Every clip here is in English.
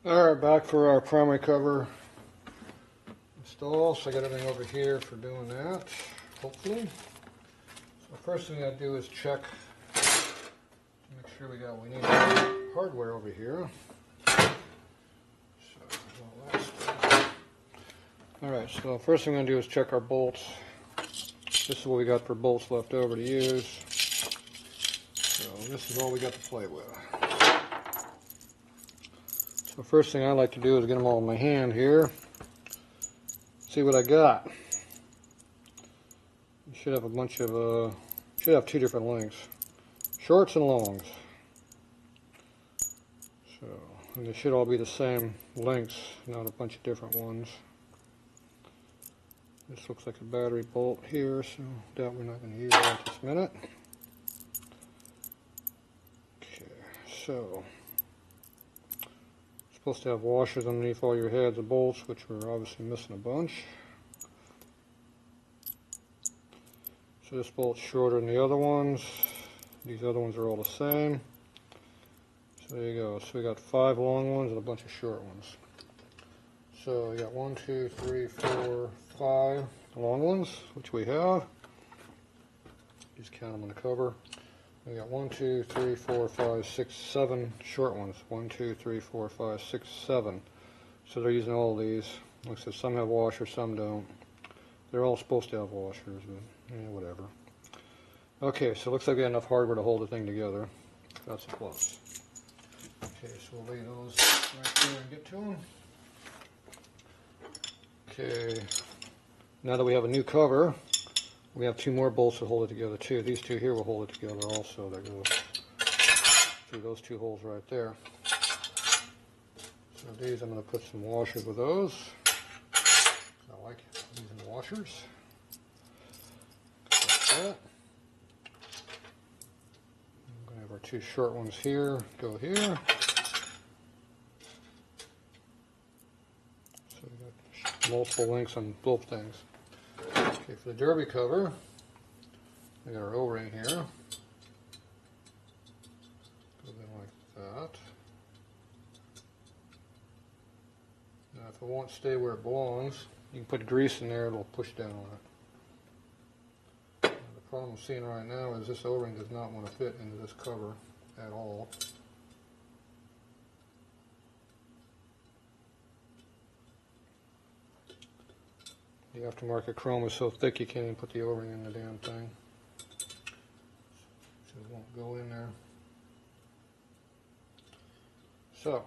Alright, back for our primary cover install. So I got everything over here for doing that, hopefully. So first thing I do is check, make sure we got what we need hardware over here. Alright, so first thing I'm going to do is check our bolts. This is what we got for bolts left over to use. So this is all we got to play with. So first thing I like to do is get them all in my hand here. See what I got. You should have a bunch of, should have two different lengths. Shorts and longs. So, and they should all be the same lengths, not a bunch of different ones. This looks like a battery bolt here, so that we're not going to use that this minute. Okay, so supposed to have washers underneath all your heads of bolts, which we're obviously missing a bunch. So this bolt's shorter than the other ones. These other ones are all the same. So there you go. So we got 5 long ones and a bunch of short ones. So we got 1, 2, 3, 4, 5 long ones, which we have. Just count them on the cover. We got 1, 2, 3, 4, 5, 6, 7 short ones. 1, 2, 3, 4, 5, 6, 7. So they're using all these. Like I said, some have washers, some don't. They're all supposed to have washers, but whatever. Okay, so it looks like we got enough hardware to hold the thing together. That's a plus. Okay, so we'll lay those right there and get to them. Okay, now that we have a new cover, we have 2 more bolts to hold it together too. These 2 here will hold it together also. That goes through those 2 holes right there. So these, I'm going to put some washers with those. I like using washers. Like that. I'm going to have our 2 short ones here go here. So we got multiple lengths on both things. Okay, for the derby cover, we got our O-ring here. Goes in like that. Now if it won't stay where it belongs, you can put grease in there, it'll push down on it. Now, the problem I'm seeing right now is this O-ring does not want to fit into this cover at all. The aftermarket chrome is so thick you can't even put the O-ring in the damn thing. So it won't go in there. So,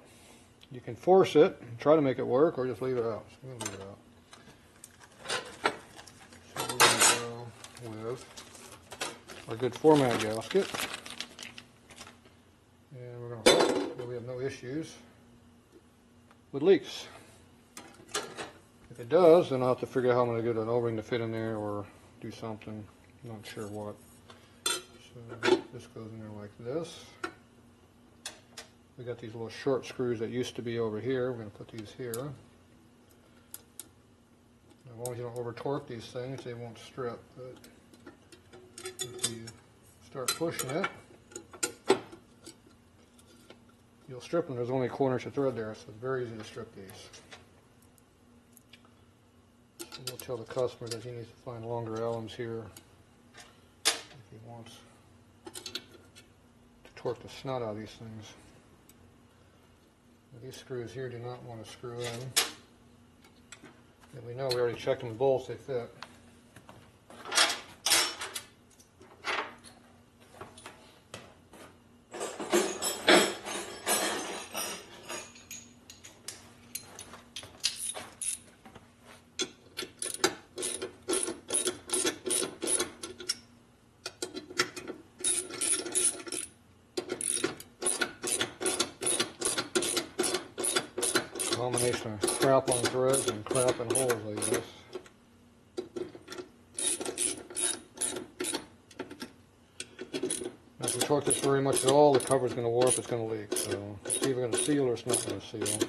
you can force it and try to make it work, or just leave it out. So we're going to leave it out. So we're going to go with our good format gasket. And we're going to hope that we have no issues with leaks. If it does, then I'll have to figure out how I'm going to get an O-ring to fit in there or do something. I'm not sure what. So this goes in there like this. We got these little short screws that used to be over here. We're going to put these here. As long as you don't over torque these things, they won't strip. But if you start pushing it, you'll strip them. There's only a 1/4 inch of thread there, so it's very easy to strip these. So we'll tell the customer that he needs to find longer Allens here if he wants to torque the snot out of these things. These screws here do not want to screw in. And we know we already checked them with bolts, they fit. Combination of crap on threads and crap in holes, I guess. Now, if we torque this very much at all, the cover's going to warp, it's going to leak. So it's either going to seal or it's not going to seal.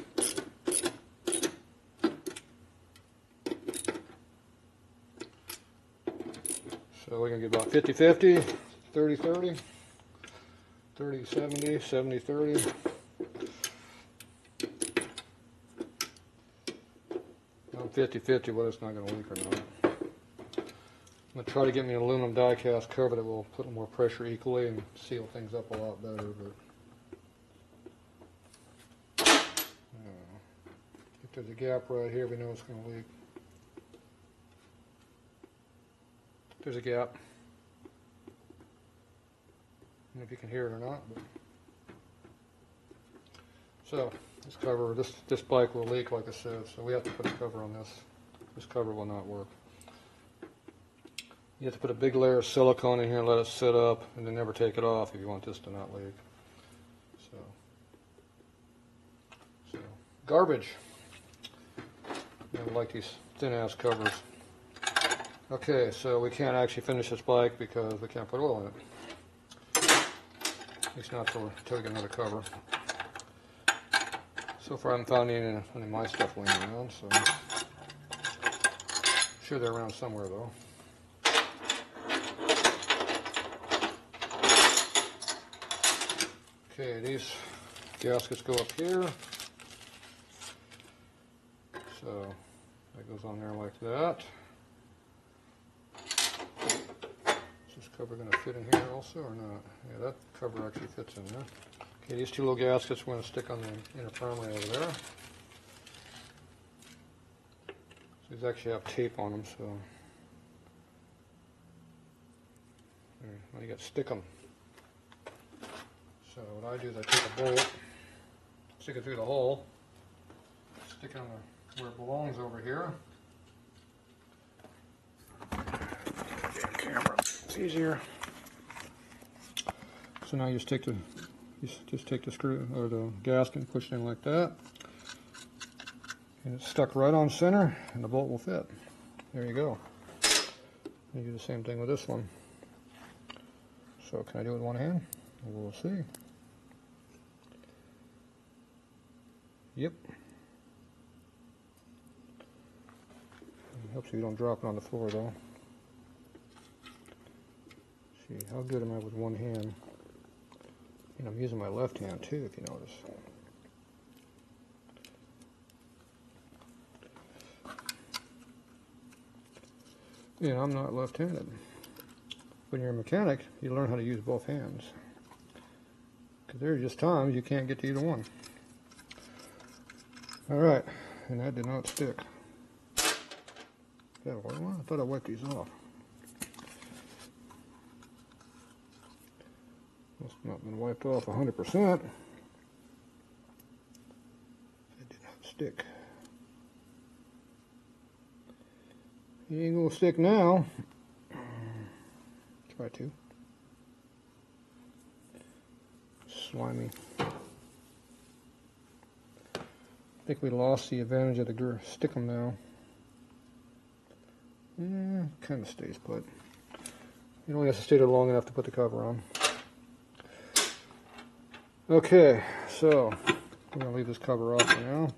So we're going to get about 50-50, 30-30, 30-70, 70-30. 50-50 whether it's not going to leak or not. I'm going to try to get me an aluminum die cast cover that will put more pressure equally and seal things up a lot better. But if there's a gap right here, we know it's going to leak. There's a gap. I don't know if you can hear it or not. But. So this cover, this bike will leak, like I said. So we have to put a cover on this. This cover will not work. You have to put a big layer of silicone in here and let it sit up, and then never take it off if you want this to not leak. So garbage. I like these thin-ass covers. Okay, so we can't actually finish this bike because we can't put oil in it. At least not until we get another cover. So far I haven't found any of my stuff laying around, so I'm sure they're around somewhere though. Okay, these gaskets go up here. So that goes on there like that. Is this cover going to fit in here also or not? Yeah, that cover actually fits in there. Okay, these two little gaskets we're going to stick on the inner primary over there. So these actually have tape on them, so well, you got to stick them. So what I do is I take a bolt, stick it through the hole, stick it on where it belongs over here. Camera, it's easier. So now you just take the screw or the gasket and push it in like that, and it's stuck right on center, and the bolt will fit. There you go. You do the same thing with this one. So can I do it with one hand? We'll see. Yep. It helps you don't drop it on the floor though. See, how good am I with one hand? And I'm using my left hand too, if you notice. Yeah, I'm not left-handed. When you're a mechanic, you learn how to use both hands. Because there are just times you can't get to either one. Alright, and that did not stick. Is that a white one? I thought I wiped these off. Must not been wiped off 100%. It did not stick. It ain't gonna stick now. Try to. Slimy. I think we lost the advantage of the stick 'em now. Yeah, kind of stays put. You only have to stay there long enough to put the cover on. Okay, so I'm going to leave this cover off for now.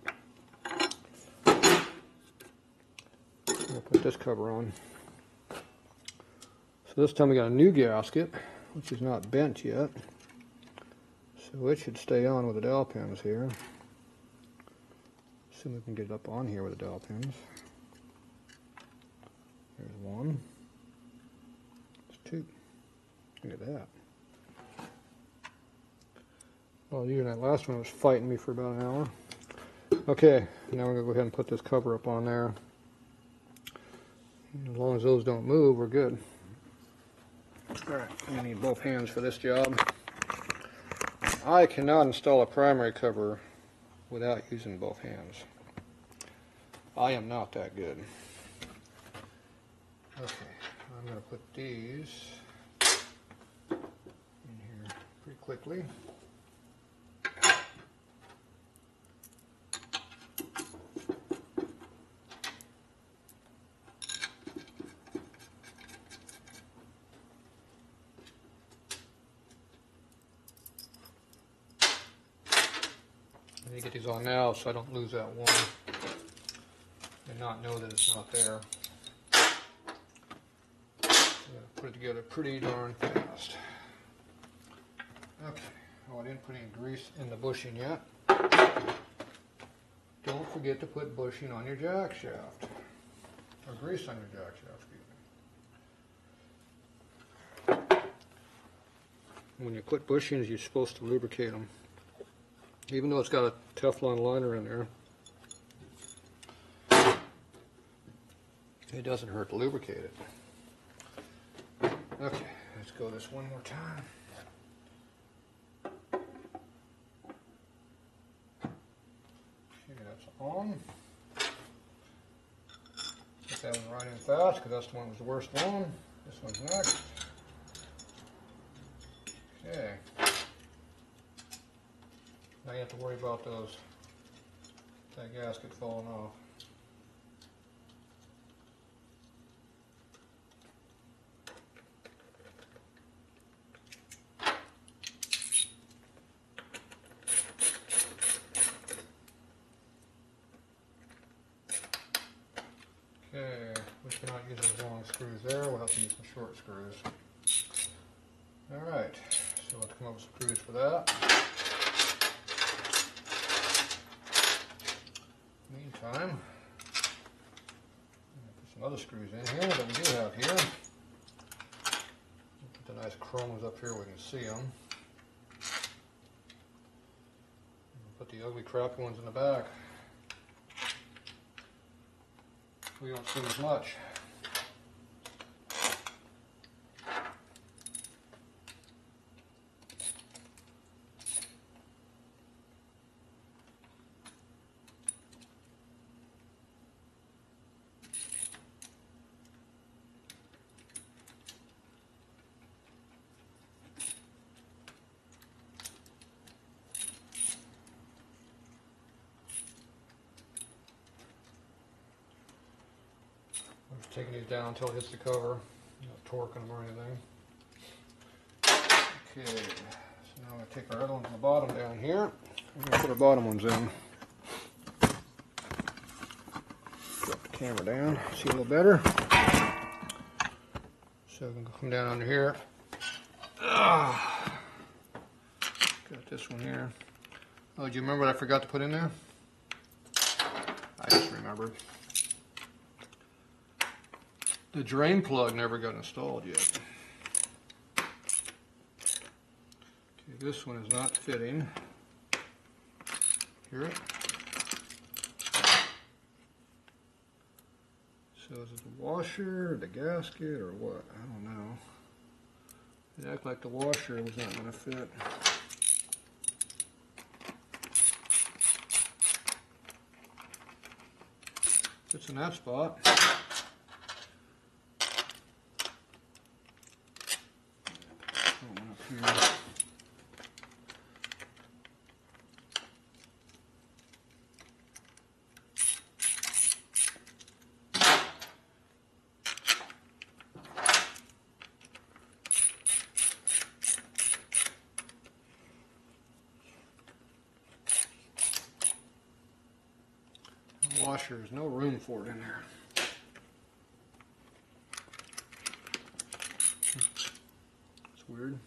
I'm going to put this cover on. So this time we got a new gasket, which is not bent yet. So it should stay on with the dowel pins here. Assume we can get it up on here with the dowel pins. There's one. There's two. Look at that. Well, you and that last one was fighting me for about an hour. Okay, now we're going to go ahead and put this cover up on there. As long as those don't move, we're good. Alright, I need both hands for this job. I cannot install a primary cover without using both hands. I am not that good. Okay, I'm going to put these in here pretty quickly. I need to get these on now so I don't lose that one and not know that it's not there. I'm going to put it together pretty darn fast. Okay, oh, I didn't put any grease in the bushing yet. Don't forget to put bushing on your jack shaft. or grease on your jack shaft, excuse me. When you put bushings, you're supposed to lubricate them. Even though it's got a Teflon liner in there, it doesn't hurt to lubricate it. Okay, let's go this one more time. Okay, that's on. Get that one right in fast because that's the one that was the worst one. This one's next. Okay. Now you have to worry about that gasket falling off. Okay, we cannot use those long screws there. We'll have to use some short screws. Alright, so let's come up with some screws for that. Meantime, put some other screws in here that we do have here. Put the nice chromes up here, we can see them. Put the ugly crappy ones in the back. We don't see as much. I'm just taking these down until it hits the cover, not torquing them or anything. Okay, so now I'm going to take our other ones on the bottom down here. We're going to put our bottom ones in. Drop the camera down, see a little better. So we can come down under here. Got this one here. Oh, do you remember what I forgot to put in there? I just remembered. The drain plug never got installed yet. Okay, this one is not fitting. Hear it? So is it the washer, the gasket, or what? I don't know. It acted like the washer was not going to fit. Fits in that spot. One up here. Washer, there's no room for it in there. It's weird.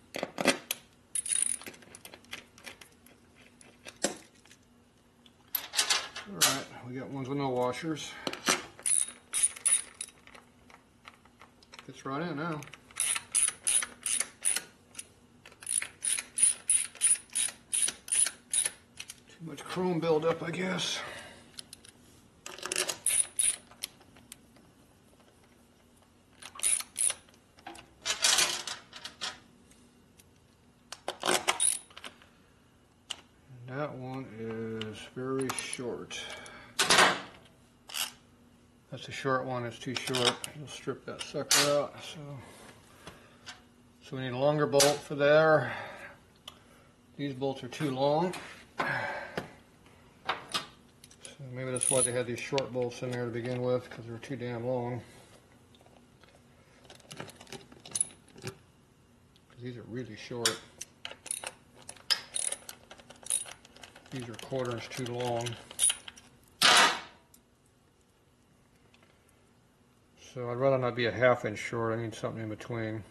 Alright, we got ones with no washers. Fits right in now. Too much chrome buildup, I guess. That one is very short. That's a short one, it's too short. We'll strip that sucker out. So we need a longer bolt for there. These bolts are too long. So maybe that's why they had these short bolts in there to begin with, because they were too damn long. These are really short. These are quarters too long. So I'd rather not be a ½ inch short. I need something in between.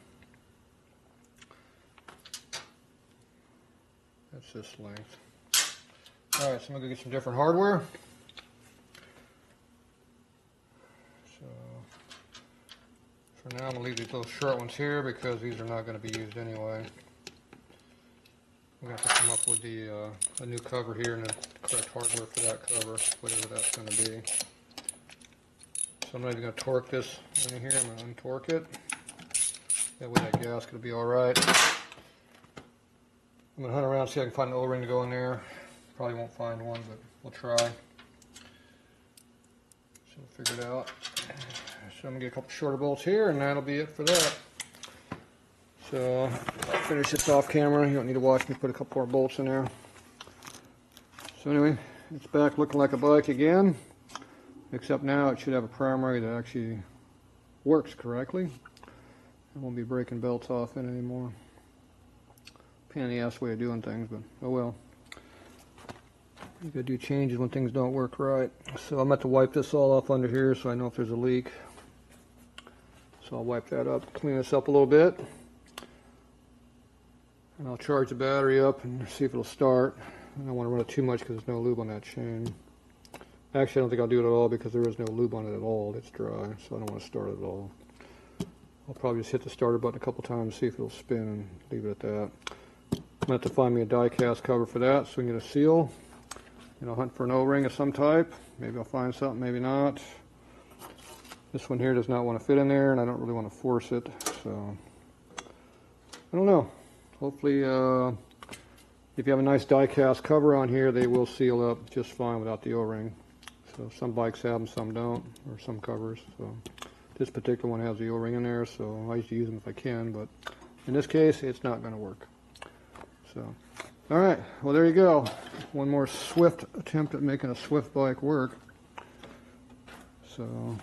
That's this length. Alright, so I'm going to get some different hardware. So For now, I'm going to leave these little short ones here because these are not going to be used anyway. We're going to have to come up with a new cover here and the correct hardware for that cover, whatever that's going to be. So I'm not even going to torque this in here. I'm going to untorque it. That way that gasket will be alright. I'm going to hunt around, see if I can find an O-ring to go in there. Probably won't find one, but we'll try. So we'll figure it out. So I'm going to get a couple shorter bolts here, and that'll be it for that. So I'll finish this off camera. You don't need to watch me put a couple more bolts in there. So anyway, it's back looking like a bike again, except now it should have a primary that actually works correctly. I won't be breaking belts off in it anymore. Pain in the ass way of doing things, but oh well. You gotta do changes when things don't work right. So I'm about to wipe this all off under here so I know if there's a leak. So I'll wipe that up, clean this up a little bit. And I'll charge the battery up and see if it'll start. I don't want to run it too much because there's no lube on that chain. Actually, I don't think I'll do it at all because there is no lube on it at all. It's dry, so I don't want to start it at all. I'll probably just hit the starter button a couple times, see if it'll spin, and leave it at that. I'm going to have to find me a die cast cover for that so we can get a seal. And I'll hunt for an O-ring of some type. Maybe I'll find something, maybe not. This one here does not want to fit in there, and I don't really want to force it, so I don't know. Hopefully, if you have a nice die cast cover on here, they will seal up just fine without the O-ring. So some bikes have them, some don't, or some covers. So this particular one has the O-ring in there, so I used to use them if I can, but in this case, it's not going to work. So, all right, well there you go. One more swift attempt at making a Swift bike work. So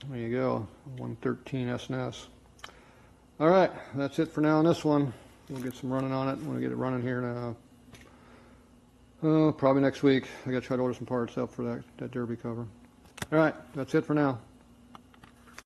there you go, 113 SNS. All right, that's it for now on this one. We'll get some running on it. I'm going to get it running here now. Probably next week. I got to try to order some parts up for that derby cover. All right, that's it for now.